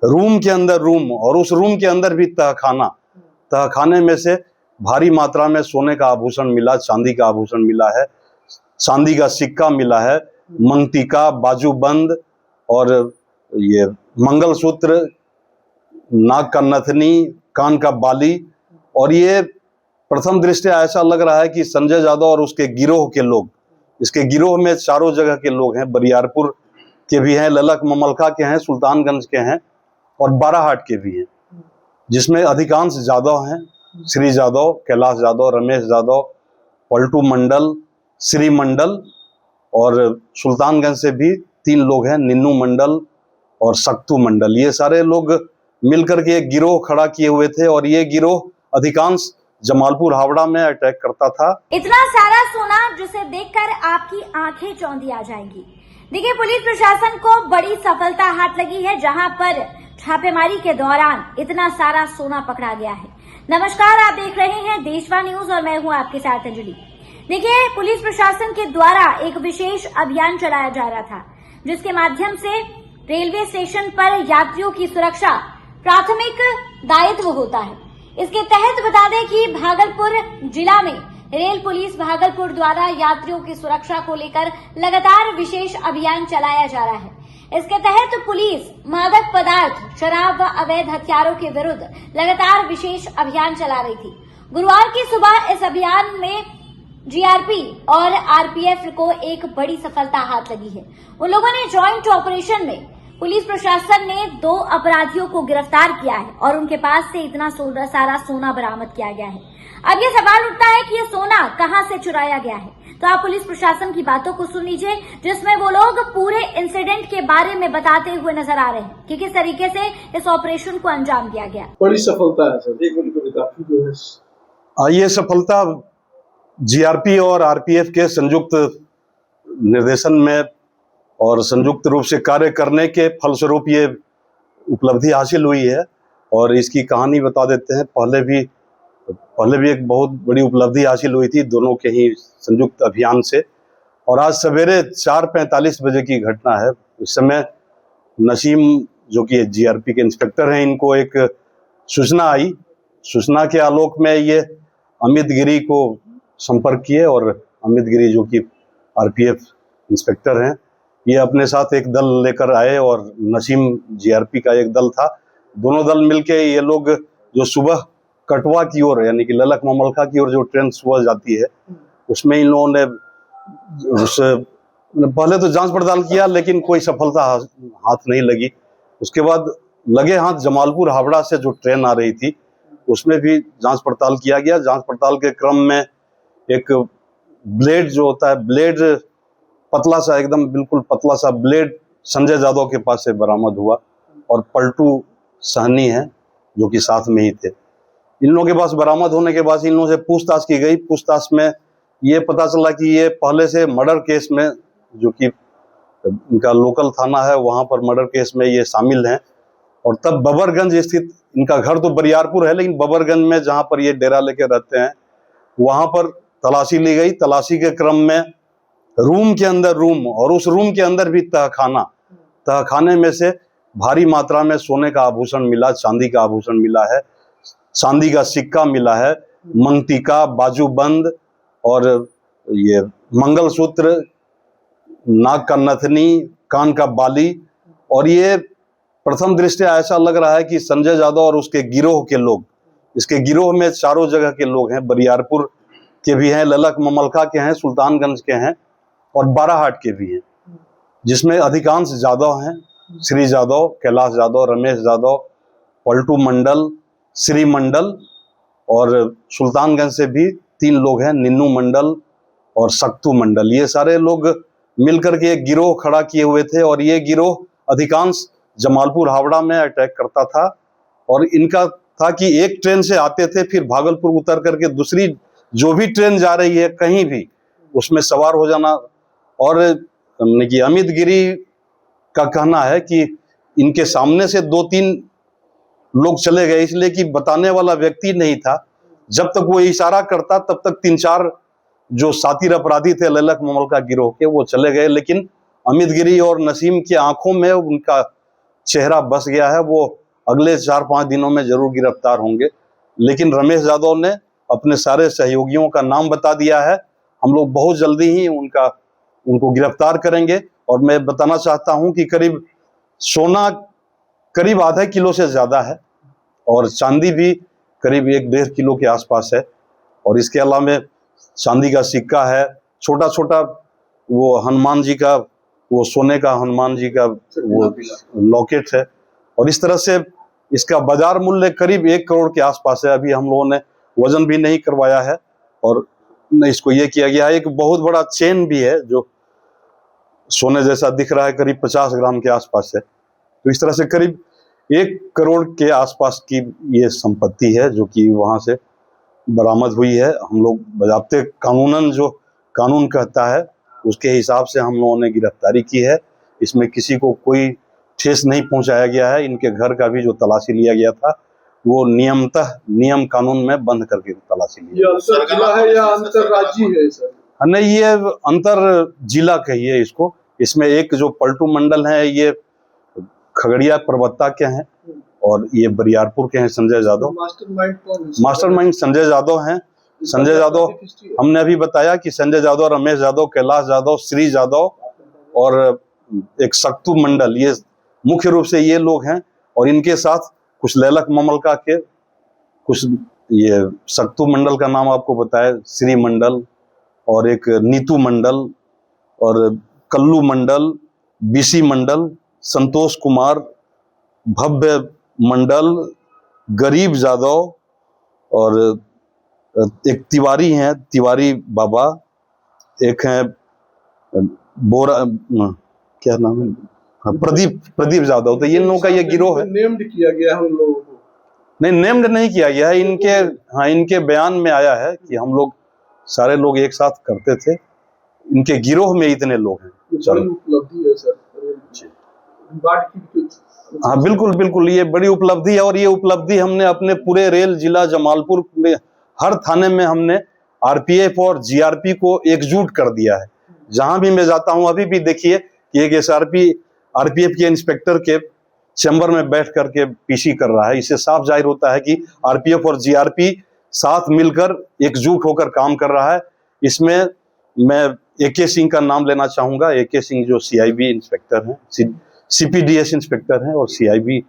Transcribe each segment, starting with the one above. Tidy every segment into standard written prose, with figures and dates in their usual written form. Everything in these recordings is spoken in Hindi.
रूम के अंदर रूम, और उस रूम के अंदर भी तहखाना। तहखाने में से भारी मात्रा में सोने का आभूषण मिला, चांदी का आभूषण मिला है, चांदी का सिक्का मिला है, मंगटीका, बाजूबंद और ये मंगलसूत्र, नाक का नथनी, कान का बाली। और ये प्रथम दृष्टया ऐसा लग रहा है कि संजय यादव और उसके गिरोह के लोग, इसके गिरोह में चारों जगह के लोग हैं, बरियारपुर के भी हैं, ललक ममलका के हैं, सुल्तानगंज के हैं और बाराहाट के भी हैं, जिसमें अधिकांश यादव हैं। श्री यादव, कैलाश यादव, रमेश यादव, पलटू मंडल, श्री मंडल, और सुल्तानगंज से भी 3 लोग हैं, निन्नू मंडल और सक्तू मंडल। ये सारे लोग मिलकर के एक गिरोह खड़ा किए हुए थे और ये गिरोह अधिकांश जमालपुर हावड़ा में अटैक करता था। इतना सारा सोना जिसे देखकर आपकी आंखें चौंधी आ जाएंगी। देखिए, पुलिस प्रशासन को बड़ी सफलता हाथ लगी है, जहां पर छापेमारी के दौरान इतना सारा सोना पकड़ा गया है। नमस्कार, आप देख रहे हैं देशवा न्यूज और मैं हूं आपके साथ अंजलि। देखिए, पुलिस प्रशासन के द्वारा एक विशेष अभियान चलाया जा रहा था, जिसके माध्यम से रेलवे स्टेशन पर यात्रियों की सुरक्षा प्राथमिक दायित्व होता है। इसके तहत बता दें कि भागलपुर जिला में रेल पुलिस भागलपुर द्वारा यात्रियों की सुरक्षा को लेकर लगातार विशेष अभियान चलाया जा रहा है। इसके तहत पुलिस मादक पदार्थ, शराब व अवैध हथियारों के विरुद्ध लगातार विशेष अभियान चला रही थी। गुरुवार की सुबह इस अभियान में जीआरपी और आरपीएफ को एक बड़ी सफलता हाथ लगी है। उन लोगों ने ज्वाइंट ऑपरेशन में पुलिस प्रशासन ने 2 अपराधियों को गिरफ्तार किया है और उनके पास से इतना सारा सोना बरामद किया गया है। अब ये सवाल उठता है कि ये सोना कहां से चुराया गया है। तो आप पुलिस प्रशासन की बातों को सुन लीजिए, जिसमें वो लोग पूरे इंसिडेंट के बारे में बताते हुए नजर आ रहे हैं कि किस तरीके से इस ऑपरेशन को अंजाम दिया गया। बड़ी सफलता है सर, एक मिनट काफी जो है ये सफलता जीआरपी और आरपीएफ के संयुक्त निर्देशन में और संयुक्त रूप से कार्य करने के फलस्वरूप ये उपलब्धि हासिल हुई है। और इसकी कहानी बता देते हैं। पहले भी एक बहुत बड़ी उपलब्धि हासिल हुई थी दोनों के ही संयुक्त अभियान से। और आज सवेरे 4:45 बजे की घटना है। उस समय नसीम, जो कि जीआरपी के इंस्पेक्टर हैं, इनको एक सूचना आई। सूचना के आलोक में ये अमित गिरी को संपर्क किए और अमित गिरी, जो कि आरपीएफ इंस्पेक्टर हैं, ये अपने साथ एक दल लेकर आए और नसीम जीआरपी का एक दल था। दोनों दल मिलके ये लोग जो सुबह कटवा की ओर, यानी कि ललक ममलका की ओर जो ट्रेन सुबह जाती है, उसमें इन लोगों ने पहले तो जांच पड़ताल किया, लेकिन कोई सफलता हाथ नहीं लगी। उसके बाद लगे हाथ जमालपुर हावड़ा से जो ट्रेन आ रही थी, उसमें भी जांच पड़ताल किया गया। जांच पड़ताल के क्रम में एक ब्लेड जो होता है, ब्लेड पतला सा, एकदम बिल्कुल पतला सा ब्लेड संजय यादव के पास से बरामद हुआ। और पलटू सहनी है, जो कि साथ में ही थे। इन लोगों के पास बरामद होने के बाद इन लोगों से पूछताछ की गई। पूछताछ में ये पता चला कि ये पहले से मर्डर केस में, जो कि इनका लोकल थाना है, वहां पर मर्डर केस में ये शामिल हैं। और तब बबरगंज स्थित, इनका घर तो बरियारपुर है, लेकिन बबरगंज में जहां पर ये डेरा लेके रहते हैं, वहां पर तलाशी ली गई। तलाशी के क्रम में रूम के अंदर रूम, और उस रूम के अंदर भी तहखाना। तहखाने में से भारी मात्रा में सोने का आभूषण मिला, चांदी का आभूषण मिला है, चांदी का सिक्का मिला है, मंगटीका, बाजूबंद और ये मंगलसूत्र, नाक का नथनी, कान का बाली। और ये प्रथम दृष्टया ऐसा लग रहा है कि संजय यादव और उसके गिरोह के लोग, इसके गिरोह में चारों जगह के लोग हैं, बरियारपुर के भी हैं, ललक ममलका के हैं, सुल्तानगंज के हैं और बाराहाट के भी हैं, जिसमें अधिकांश यादव हैं। श्री यादव, कैलाश यादव, रमेश यादव, पलटू मंडल, श्री मंडल, और सुल्तानगंज से भी 3 लोग हैं, निन्नू मंडल और सक्तू मंडल। ये सारे लोग मिलकर के एक गिरोह खड़ा किए हुए थे और ये गिरोह अधिकांश जमालपुर हावड़ा में अटैक करता था। और इनका था कि एक ट्रेन से आते थे, फिर भागलपुर उतर करके दूसरी जो भी ट्रेन जा रही है कहीं भी उसमें सवार हो जाना। और अमित गिरी का कहना है कि इनके सामने से 2-3 लोग चले गए, इसलिए कि बताने वाला व्यक्ति नहीं था। जब तक वो इशारा करता तब तक 3-4 जो साथी अपराधी थे ललक ममलका गिरोह के, वो चले गए। लेकिन अमित गिरी और नसीम की आंखों में उनका चेहरा बस गया है, वो अगले 4-5 दिनों में जरूर गिरफ्तार होंगे। लेकिन रमेश यादव ने अपने सारे सहयोगियों का नाम बता दिया है। हम लोग बहुत जल्दी ही उनको गिरफ्तार करेंगे। और मैं बताना चाहता हूं कि करीब सोना करीब आधा किलो से ज्यादा है और चांदी भी करीब 1-1.5 किलो के आसपास है। और इसके अलावा चांदी का सिक्का है, छोटा छोटा वो हनुमान जी का, वो सोने का हनुमान जी का वो लॉकेट है। और इस तरह से इसका बाजार मूल्य करीब 1 करोड़ के आसपास है। अभी हम लोगों ने वजन भी नहीं करवाया है और न इसको ये किया गया है। एक बहुत बड़ा चेन भी है जो सोने जैसा दिख रहा है, करीब 50 ग्राम के आसपास है। तो इस तरह से करीब 1 करोड़ के आसपास की ये संपत्ति है जो कि वहां से बरामद हुई है। हम लोग बजाते कानूनन जो कानून कहता है उसके हिसाब से हम लोगों ने गिरफ्तारी की है। इसमें किसी को कोई ठेस नहीं पहुंचाया गया है। इनके घर का भी जो तलाशी लिया गया था वो नियम कानून में बंद करके तलाशी लिया। ये अंतर जिला है या अंतरराज्यीय है सर? नहीं, ये अंतर जिला कहिए इसको। इसमें एक जो पलटू मंडल है ये खगड़िया परबत्ता के हैं और ये बरियारपुर के हैं संजय यादव। मास्टरमाइंड कौन है? मास्टरमाइंड संजय यादव हैं। संजय यादव हमने अभी बताया कि संजय यादव, रमेश यादव, कैलाश यादव, श्री यादव और एक सक्तू मंडल, ये मुख्य रूप से ये लोग हैं। और इनके साथ कुछ लैलक ममलका के कुछ, ये सक्तू मंडल का नाम आपको बताया, श्री मंडल और एक नीतू मंडल और कल्लू मंडल, बीसी मंडल, संतोष कुमार, भव्य मंडल, गरीब यादव और एक तिवारी हैं, तिवारी बाबा, एक हैं बोरा, क्या नाम है, प्रदीप यादव। तो इन लोगों का ये गिरोह है। नेम्ड किया गया है उन लोगों को? नहीं, नेम्ड नहीं किया गया है। इनके बयान में आया है कि हम लोग सारे लोग एक साथ करते थे। इनके गिरोह में इतने लोग हैं। बड़ी उपलब्धि है सर। हाँ, बिल्कुल ये बड़ी उपलब्धि है। और ये उपलब्धि हमने अपने पूरे रेल जिला जमालपुर में हर थाने में हमने आरपीएफ और जीआरपी को एकजुट कर दिया है। जहां भी मैं जाता हूं, अभी भी देखिए कि एक आरपीएफ के इंस्पेक्टर के चैम्बर में बैठ करके पीसी कर रहा है। इससे साफ जाहिर होता है कि आरपीएफ और जीआरपी साथ मिलकर एकजुट होकर काम कर रहा है। इसमें मैं एके सिंह का नाम लेना चाहूंगा। एके सिंह जो सीआईबी इंस्पेक्टर हैं, सीपीडीएस इंस्पेक्टर हैं, और सीआईबी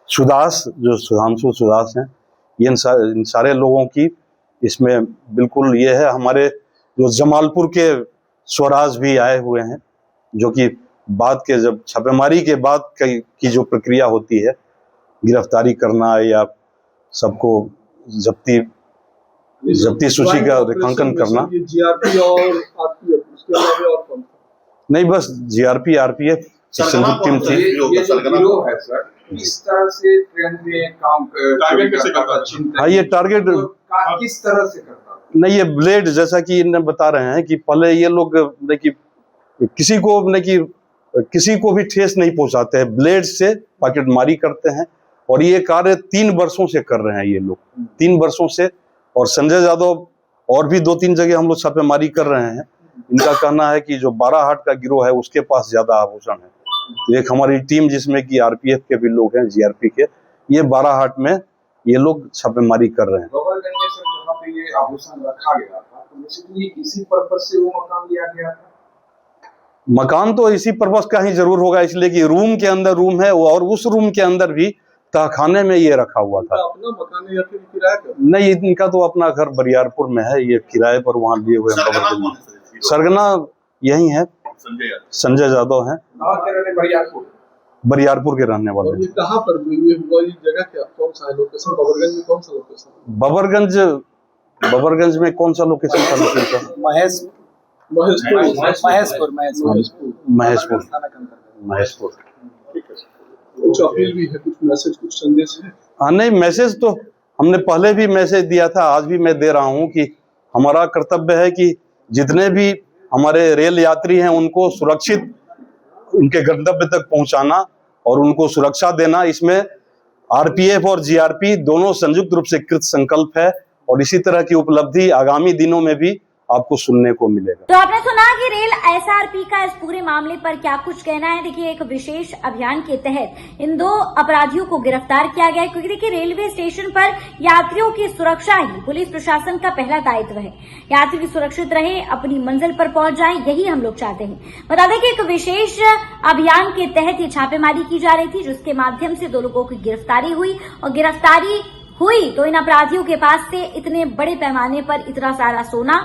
सुदास जो सुधांशु सुदास हैं, ये इन सारे लोगों की इसमें बिल्कुल ये है। हमारे जो जमालपुर के स्वराज भी आए हुए हैं, जो कि बाद के जब छापेमारी के बाद की जो प्रक्रिया होती है, गिरफ्तारी करना या सबको जब्ती सूची का रेखांकन करना, जीआरपी और आरपीएफ, उसके अलावा और कौन? नहीं, बस जीआरपी आरपीएफ संयुक्त टीम थी। ये जो गिरोह है सर, इस तरह से ट्रेन में काम टारगेट कैसे करता है? हाँ, ये टारगेट किस तरह से करता है? नहीं, ये ब्लेड, जैसा कि इन्हें बता रहे हैं कि पहले ये लोग किसी को भी ठेस नहीं पहुंचाते हैं, ब्लेड से पॉकेटमारी करते हैं। और ये कार्य 3 वर्षों से कर रहे हैं ये लोग, 3 वर्षों से। और संजय यादव और भी 2-3 जगह हम लोग छापेमारी कर रहे हैं। इनका कहना है कि जो बाराहाट का गिरोह है उसके पास ज्यादा आभूषण है। तो एक हमारी टीम जिसमें कि आरपीएफ के भी लोग हैं, जीआरपी के, ये बाराहाट में ये लोग छापेमारी कर रहे हैं। गोवर्धन में सर जहाँ पे ये आभूषण रखा गया था, तो बेसिकली इसी पर्पज से वो मकान लिया गया था? मकान तो इसी पर्पस का ही जरूर होगा, इसलिए कि रूम के अंदर रूम है और उस रूम के अंदर भी तहखाने में ये रखा हुआ था। अपना मकान है या फिर किराए पर? नहीं, इनका तो अपना घर बरियारपुर में है, ये किराए पर वहाँ लिए हुए हैं। सरगना यही है, संजय यादव हैं, बरियारपुर के रहने वाले। और ये कहाँ पर ये हुआ? ये जगह क्या, कौन सा है लोकेशन? बबरगंज में कौन सा लोकेशन? बबरगंज में कौन सा लोकेशन था? लोकेशन महेशपुर। कुछ अपील भी है, कुछ मैसेज, कुछ संदेश है? हाँ, नहीं, मैसेज तो हमने पहले भी मैसेज दिया था, आज भी मैं दे रहा हूँ कि हमारा कर्तव्य है कि जितने भी हमारे रेल यात्री हैं उनको सुरक्षित उनके गंतव्य तक पहुंचाना और उनको सुरक्षा देना। इसमें आरपीएफ और जीआरपी दोनों संयुक्त रूप से कृत संकल्प है। और इसी तरह की उपलब्धि आगामी दिनों में भी आपको सुनने को मिलेगा। तो आपने सुना कि रेल एसआरपी का इस पूरे मामले पर क्या कुछ कहना है। देखिए, एक विशेष अभियान के तहत इन 2 अपराधियों को गिरफ्तार किया गया है, क्योंकि देखिए रेलवे स्टेशन पर यात्रियों की सुरक्षा ही पुलिस प्रशासन का पहला दायित्व है। यात्री सुरक्षित रहे, अपनी मंजिल पर पहुंच जाए, यही हम लोग चाहते हैं। बता दें कि एक विशेष अभियान के तहत ये छापेमारी की जा रही थी, जिसके माध्यम से 2 लोगों की गिरफ्तारी हुई और गिरफ्तारी हुई तो इन अपराधियों के पास से इतने बड़े पैमाने पर इतना सारा सोना,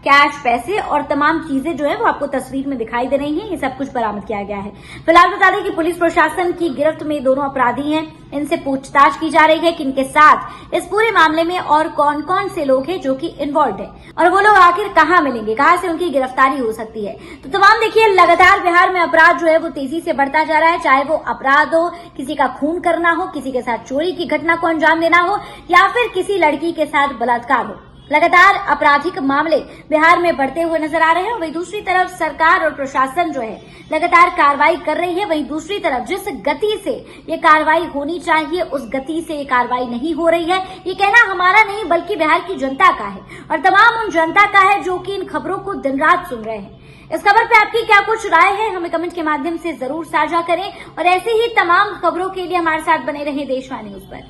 कैश, पैसे और तमाम चीजें जो है वो आपको तस्वीर में दिखाई दे रही हैं। ये सब कुछ बरामद किया गया है। फिलहाल बता दें कि पुलिस प्रशासन की गिरफ्त में 2 अपराधी हैं। इनसे पूछताछ की जा रही है कि इनके साथ इस पूरे मामले में और कौन कौन से लोग हैं जो कि इन्वॉल्व हैं और वो लोग आखिर कहां मिलेंगे, कहां से उनकी गिरफ्तारी हो सकती है। तो तमाम देखिए, लगातार बिहार में अपराध जो है वो तेजी से बढ़ता जा रहा है, चाहे वो अपराध हो, किसी का खून करना हो, किसी के साथ चोरी की घटना को अंजाम देना हो या फिर किसी लड़की के साथ बलात्कार हो। लगातार आपराधिक मामले बिहार में बढ़ते हुए नजर आ रहे हैं। वहीं दूसरी तरफ सरकार और प्रशासन जो है लगातार कार्रवाई कर रही है। वहीं दूसरी तरफ जिस गति से ये कार्रवाई होनी चाहिए उस गति से ये कार्रवाई नहीं हो रही है। ये कहना हमारा नहीं बल्कि बिहार की जनता का है और तमाम उन जनता का है जो कि इन खबरों को दिन रात सुन रहे हैं। इस खबर पे आपकी क्या कुछ राय है, हमें कमेंट के माध्यम से जरूर साझा करें और ऐसे ही तमाम खबरों के लिए हमारे साथ बने रहें देशवाणी न्यूज पर।